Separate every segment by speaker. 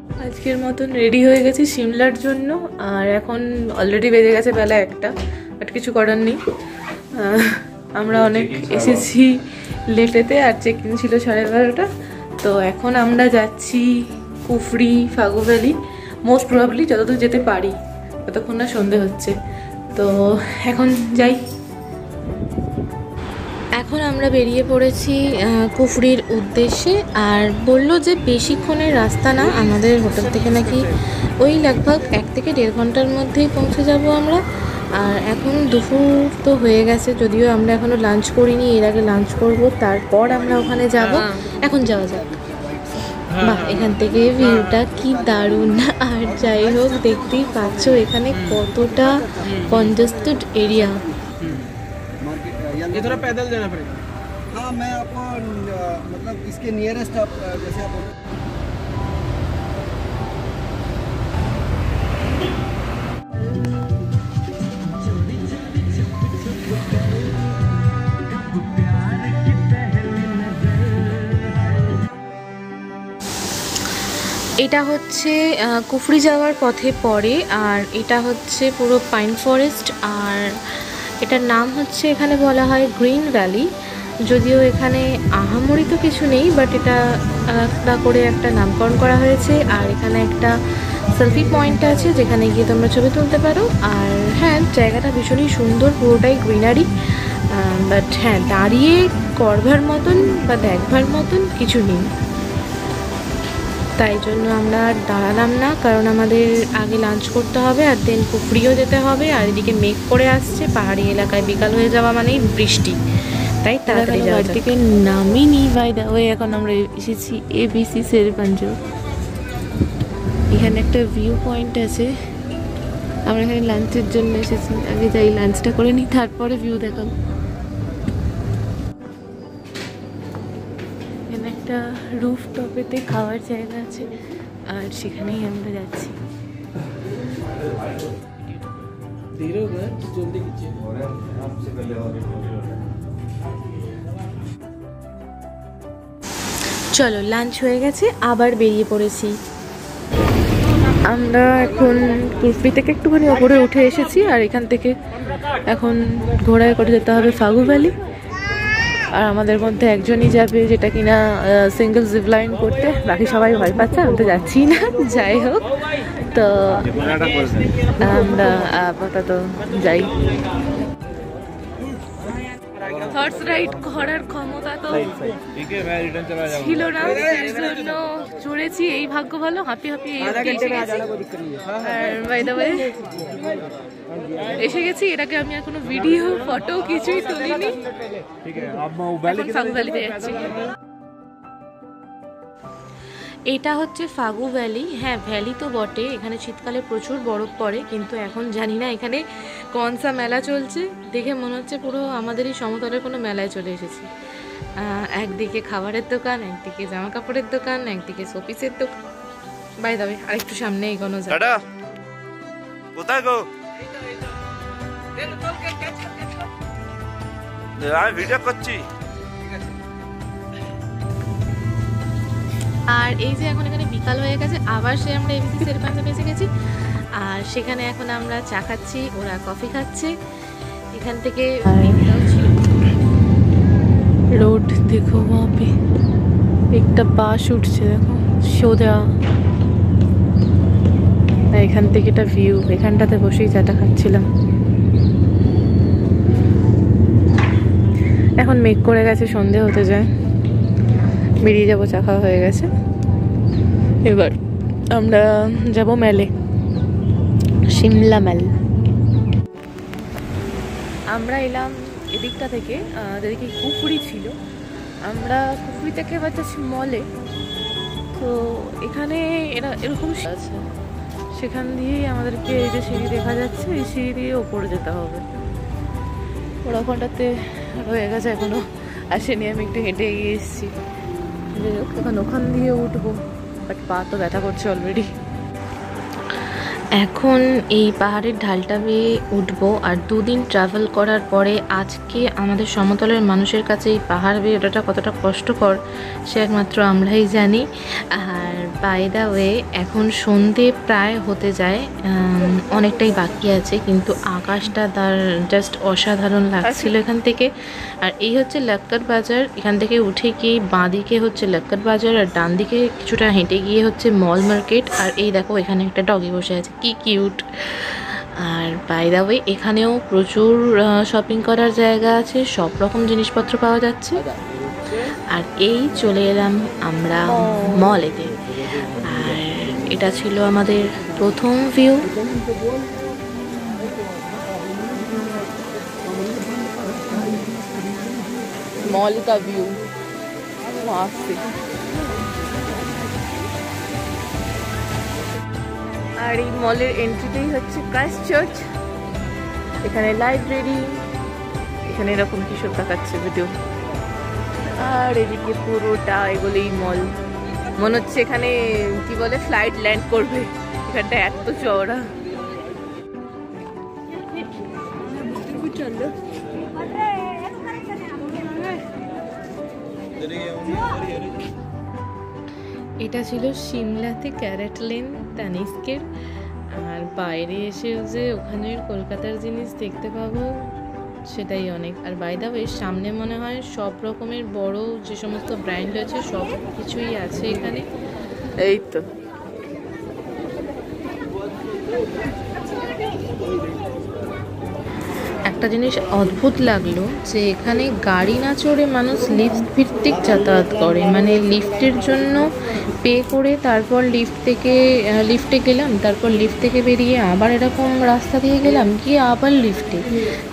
Speaker 1: আজকের মতন রেডি হয়ে গেছি সিমলার জন্য। আর এখন অলরেডি বেজে গেছে বেলা 1টা, বাট কিছু করার নেই। আমরা অনেক এসেছি লেটেতে, আর চেক ইন ছিল 12:30টা। তো এখন আমরা যাচ্ছি কুফরি, ফাগু ভ্যালি, মোস্ট প্রবাবলি যতদূর যেতে পারি, ততক্ষণ না সন্ধে হচ্ছে। তো এখন যাই। এখন আমরা বেরিয়ে পড়েছি কুফরির উদ্দেশ্যে। আর বললো যে বেশিক্ষণের রাস্তা না, আমাদের হোটেল থেকে নাকি ওই লগভগ 1 থেকে 1.5 ঘন্টার মধ্যেই পৌঁছে যাব আমরা। আর এখন দুপুর তো হয়ে গেছে, যদিও আমরা এখনও লাঞ্চ করিনি, এর আগে লাঞ্চ করব, তারপর আমরা ওখানে যাব। এখন যাওয়া যাক। বাহ, এখান থেকে ভিউটা কি দারুণ। আর যাই হোক, দেখতেই পাচ্ছ এখানে কতটা কনজেস্টেড এরিয়া।
Speaker 2: ये थोड़ा पैदल जाना पड़ेगा। हाँ, मैं आपको मतलब इसके नियरेस्ट आप जैसे आप
Speaker 1: এটা হচ্ছে কুফরি যাওয়ার পথে পড়ে। আর এটা হচ্ছে পুরো পাইন ফরেস্ট। আর এটার নাম হচ্ছে, এখানে বলা হয় গ্রিন ভ্যালি। যদিও এখানে আহামরি তো কিছু নেই, বাট এটা আলাদা করে একটা নামকরণ করা হয়েছে। আর এখানে একটা সেলফি পয়েন্ট আছে, যেখানে গিয়ে তোমরা ছবি তুলতে পারো। আর হ্যাঁ, জায়গাটা ভীষণই সুন্দর, পুরোটাই গ্রিনারি। বাট হ্যাঁ, দাঁড়িয়ে করবার মতন বা দেখবার মতন কিছু নেই। তাই জন্য আমরা দাঁড়ালাম না, কারণ আমাদের আগে লাঞ্চ করতে হবে, আর দেন কুফরিও যেতে হবে। আর এদিকে মেঘ করে আসছে, পাহাড়ি এলাকায় বিকাল হয়ে যাওয়া মানেই বৃষ্টি, তাই তাড়াতাড়ি যাওয়ার থেকে নামিনি। বাই দা ওয়ে, এখন আমরা এসেছি ABC শেরপাঞ্জ। এখানে একটা ভিউ পয়েন্ট আছে, আমরা এখানে লাঞ্চের জন্য এসেছি। আগে যাই, লাঞ্চটা করে নিই, তারপরে ভিউ দেখাবো। একটা রুফ টপেতে খাওয়ার জায়গা আছে, আর সেখানেই আমরা যাচ্ছি। চলো, লাঞ্চ হয়ে গেছে, আবার বেরিয়ে পড়েছি। আমরা এখন কুফরি থেকে একটুখানি ওপরে উঠে এসেছি, আর এখান থেকে এখন ঘোড়ায় করে যেতে হবে ফাগু ভ্যালি। আর আমাদের মধ্যে একজনই যাবে, যেটা কিনা সিঙ্গেল জিপ লাইন করতে। বাকি সবাই ভয় পাচ্ছে, আমি তো যাচ্ছি না। যাই হোক, তো আমরা আপাতত যাই। হর্স রাইড করার ক্ষমতা তো ছিল না, সেই জন্য চড়েছি। এই ভাগ্য ভালো, হাঁপিয়ে হাঁপিয়ে বাই দ্য ওয়ে এসে গেছি। এটাকে আমি আর কোনো ভিডিও, ফটো কিছুই তুলিনি। ফাগু ভ্যালিতে যাচ্ছি। এটা হচ্ছে ফাগু ভ্যালি। হ্যাঁ, ভ্যালি তো বটে, এখানে শীতকালে প্রচুর বরফ পড়ে, কিন্তু এখন জানি না এখানে কনসা মেলা চলছে। দেখে মনে হচ্ছে পুরো আমাদেরই সমতলের কোনো মেলায় চলে এসেছি। একদিকে খাবারের দোকান, একদিকে জামা কাপড়ের দোকান, একদিকে শোপিসের দোকান। বাই দ্য ওয়ে, আরেকটু সামনে এগোনো যায়।
Speaker 3: কোথায় গো? আমি ভিডিও করছি।
Speaker 1: আর এই যে এখন এখানে বিকাল হয়ে গেছে, আবার সে আমরা ABC শেরপাঞ্জে এসে গেছি। আর সেখানে এখন আমরা চা খাচ্ছি, ওরা কফি খাচ্ছে। এখান থেকে রোড দেখো, ওয়াপে একটা বাস উঠছে, দেখো সোজা। এখান থেকে একটা ভিউ, এখানটাতে বসেই চাটা খাচ্ছিলাম। এখন মেঘ করে গেছে, সন্ধে হতে যায়, বেরিয়ে যাবো। চা খাওয়া হয়ে গেছে, এবার আমরা যাব মেলে, সিমলা মেল। আমরা এলাম এদিকটা থেকে, যেদিকে কুফরি ছিল। আমরা কুফরি থেকে এবার যাচ্ছি মলে। তো এখানে এরকম আছে, সেখান দিয়েই আমাদেরকে এই যে সিঁড়ি দেখা যাচ্ছে, এই সিঁড়ি দিয়ে ওপরে যেতে হবে। ওরা ওখানটাতে হয়ে গেছে, এখনো আসেনি, আমি একটু হেঁটে এগিয়ে এসেছি। যাই হোক, এখন ওখান দিয়ে উঠবো, বাট পা তো ব্যথা করছে অলরেডি। এখন এই পাহাড়ের ঢালটা বেয়ে উঠবো, আর দুদিন ট্রাভেল করার পরে আজকে আমাদের সমতলের মানুষের কাছে এই পাহাড় বেয়ে ওঠাটা কতটা কষ্টকর সে একমাত্র আমরাই জানি। আর বাই দ্য ওয়ে এখন সন্ধে প্রায় হতে যায়, অনেকটাই বাকি আছে, কিন্তু আকাশটা তার জাস্ট অসাধারণ লাগছিল এখান থেকে। আর এই হচ্ছে লাক্কার বাজার, এখান থেকে উঠে গিয়ে বাঁদিকে হচ্ছে লাক্কার বাজার, আর ডান দিকে কিছুটা হেঁটে গিয়ে হচ্ছে মল মার্কেট। আর এই দেখো এখানে একটা ডগি বসে আছে, কি কিউট। আর বাই দ্য ওয়ে এখানেও প্রচুর শপিং করার জায়গা আছে, সব রকম জিনিসপত্র পাওয়া যাচ্ছে। আর এই চলে এলাম আমরা মলেতে। আর এটা ছিল আমাদের প্রথম ভিউ।
Speaker 4: मॉल का व्यू वहाँ से। আর এই মলের এন্ট্রিতেই হচ্ছে ক্রাইস্ট চার্চ, এখানে লাইব্রেরি, এখানে এরকম কিছু দেখাচ্ছে ভিডিও। আর এদিকে পুরোটা এগুলোই মল, মনে হচ্ছে এখানে কি বলে ফ্লাইট ল্যান্ড করবে, এখানটা এত চওড়া।
Speaker 1: এটা ছিল সিমলাতে ক্যারেট লেন তানিস্কের। আর বাইরে এসেও যে ওখানের কলকাতার জিনিস দেখতে পাবো সেটাই অনেক। আর বাই দ্য ওয়ে সামনে মনে হয় সব রকমের বড় যে সমস্ত ব্র্যান্ড আছে সব কিছুই আছে এখানে।
Speaker 4: এই তো
Speaker 1: একটা জিনিস অদ্ভুত লাগলো যে এখানে গাড়ি না চড়ে মানুষ লিফট ভিত্তিক যাতায়াত করে, মানে লিফটের জন্য পে করে তারপর লিফটে গেলাম, তারপর লিফট থেকে বেরিয়ে আবার এরকম রাস্তা দিয়ে গেলাম, গিয়ে আবার লিফটে,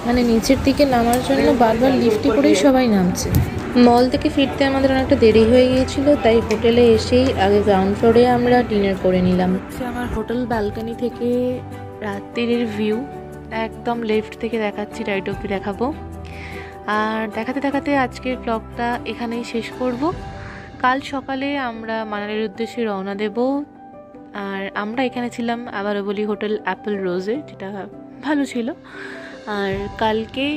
Speaker 1: মানে নিচের দিকে নামার জন্য বারবার লিফটে করেই সবাই নামছে। মল থেকে ফিরতে আমাদের অনেকটা দেরি হয়ে গিয়েছিল, তাই হোটেলে এসেই আগে গ্রাউন্ড ফ্লোরে আমরা ডিনার করে নিলাম। আমার হোটেল ব্যালকনি থেকে রাত্রির ভিউ একদম লেফট থেকে দেখাচ্ছি, রাইট অব্দি দেখাবো। আর দেখাতে দেখাতে আজকের ব্লগটা এখানেই শেষ করব। কাল সকালে আমরা মানালির উদ্দেশ্যে রওনা দেব। আর আমরা এখানে ছিলাম, আবারও বলি, হোটেল অ্যাপল রোজে, যেটা ভালো ছিল। আর কালকে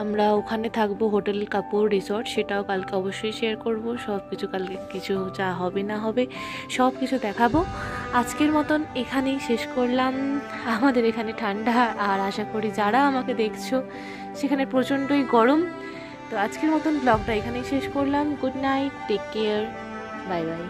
Speaker 1: আমরা ওখানে থাকবো হোটেল কাপুর রিসর্ট, সেটাও কালকে অবশ্যই শেয়ার করব। সব কিছু কালকে কিছু যা হবে না হবে সব কিছু দেখাবো। আজকের মতন এখানেই শেষ করলাম। আমাদের এখানে ঠান্ডা, আর আশা করি যারা আমাকে দেখছো সেখানে প্রচণ্ডই গরম। তো আজকের মতন ব্লগটা এখানেই শেষ করলাম। Good night, take care, bye by.